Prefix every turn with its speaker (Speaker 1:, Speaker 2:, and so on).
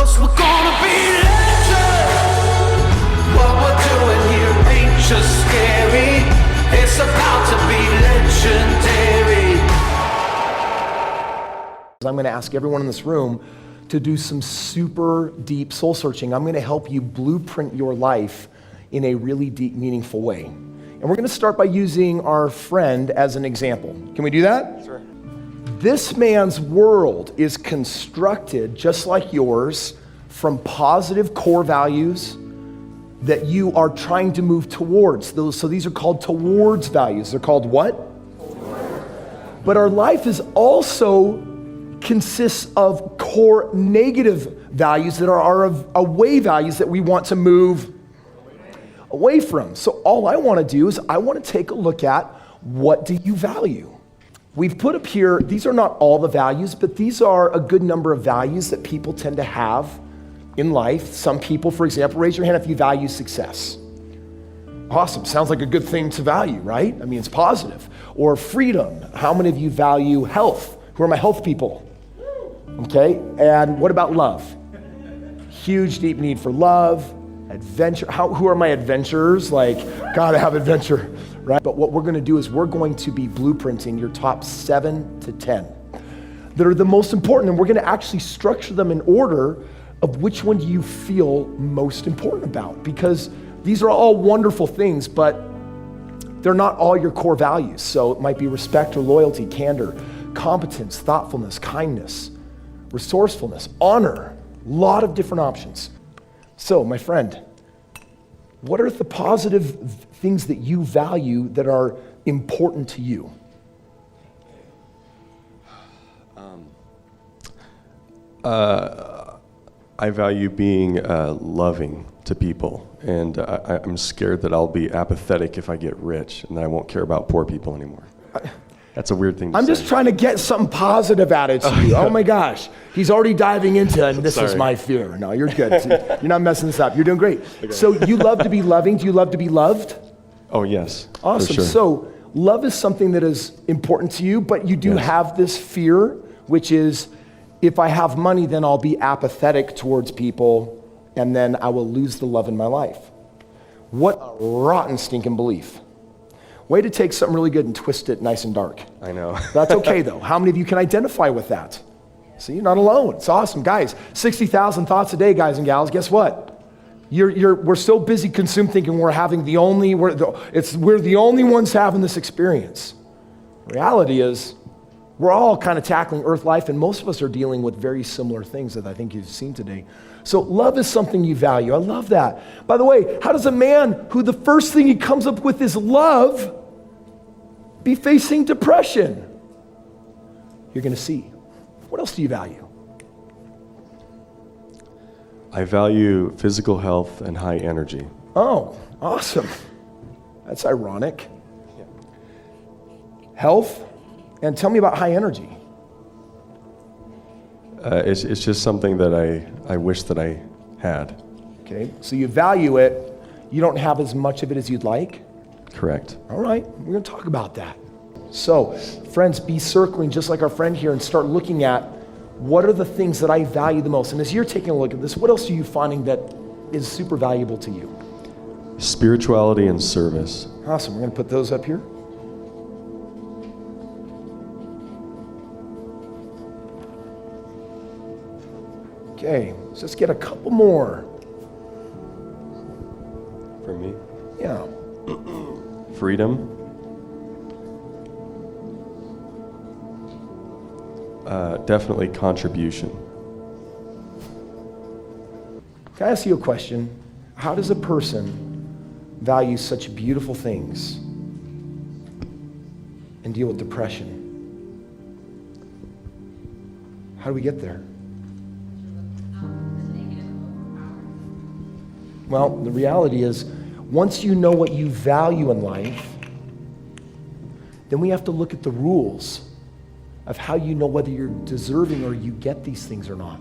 Speaker 1: 'cause we're gonna be legends. What we're doing here ain't just scary, it's about to be legendary.
Speaker 2: I'm going to ask everyone in this room to do some super deep soul searching. I'm going to help you blueprint your life in a really deep, meaningful way. And we're going to start by using our friend as an example. Can we do that?
Speaker 3: Sure.
Speaker 2: This man's world is constructed just like yours from positive core values that you are trying to move towards. So these are called towards values. They're called what? But our life is also consists of core negative values that are our away values that we want to move away from. So all I want to do is I want to take a look at, what do you value? We've put up here, these are not all the values, but these are a good number of values that people tend to have in life. Some people, for example, raise your hand if you value success. Awesome, sounds like a good thing to value, right? I mean, it's positive. Or freedom. How many of you value health? Who are my health people? Okay, and what about love? Huge, deep need for love, adventure. Who are my adventurers? Like, gotta have adventure, right? But what we're gonna do is we're going to be blueprinting your top 7 to 10 that are the most important, and we're gonna actually structure them in order of which one do you feel most important about, because these are all wonderful things, but they're not all your core values. So it might be respect or loyalty, candor, competence, thoughtfulness, kindness, resourcefulness, honor, a lot of different options. So, my friend, what are the positive things that you value that are important to you?
Speaker 3: I value being loving to people, and I'm scared that I'll be apathetic if I get rich and that I won't care about poor people anymore. That's a weird thing to say.
Speaker 2: I'm just trying to get something positive out of you. Oh my gosh, he's already diving into, and this is my fear. No, you're good. You're not messing this up. You're doing great. Okay. So you love to be loving. Do you love to be loved?
Speaker 3: Oh, yes.
Speaker 2: Awesome.
Speaker 3: For sure.
Speaker 2: So love is something that is important to you, but you do have this fear, which is, if I have money, then I'll be apathetic towards people, and then I will lose the love in my life. What a rotten, stinking belief. Way to take something really good and twist it nice and dark.
Speaker 3: I know.
Speaker 2: That's okay though. How many of you can identify with that? See, you're not alone. It's awesome. Guys, 60,000 thoughts a day, guys and gals. Guess what? We're so busy consumed thinking we're the only ones having this experience. Reality is, we're all kind of tackling earth life, and most of us are dealing with very similar things that I think you've seen today. So love is something you value. I love that. By the way, how does a man who the first thing he comes up with is love be facing depression? You're going to see. What else do you value?
Speaker 3: I value physical health and high energy.
Speaker 2: Oh, awesome. That's ironic. Yeah. Health, and tell me about high energy.
Speaker 3: It's just something that I wish that I had.
Speaker 2: Okay, so you value it. You don't have as much of it as you'd like?
Speaker 3: Correct.
Speaker 2: All right, we're going to talk about that. So, friends, be circling just like our friend here and start looking at, what are the things that I value the most? And as you're taking a look at this, what else are you finding that is super valuable to you?
Speaker 3: Spirituality and service.
Speaker 2: Awesome, we're going to put those up here. Okay, let's just get a couple more.
Speaker 3: For me?
Speaker 2: Yeah.
Speaker 3: Freedom. Definitely contribution.
Speaker 2: Can I ask you a question? How does a person value such beautiful things and deal with depression? How do we get there? Well, the reality is, once you know what you value in life, then we have to look at the rules of how you know whether you're deserving or you get these things or not.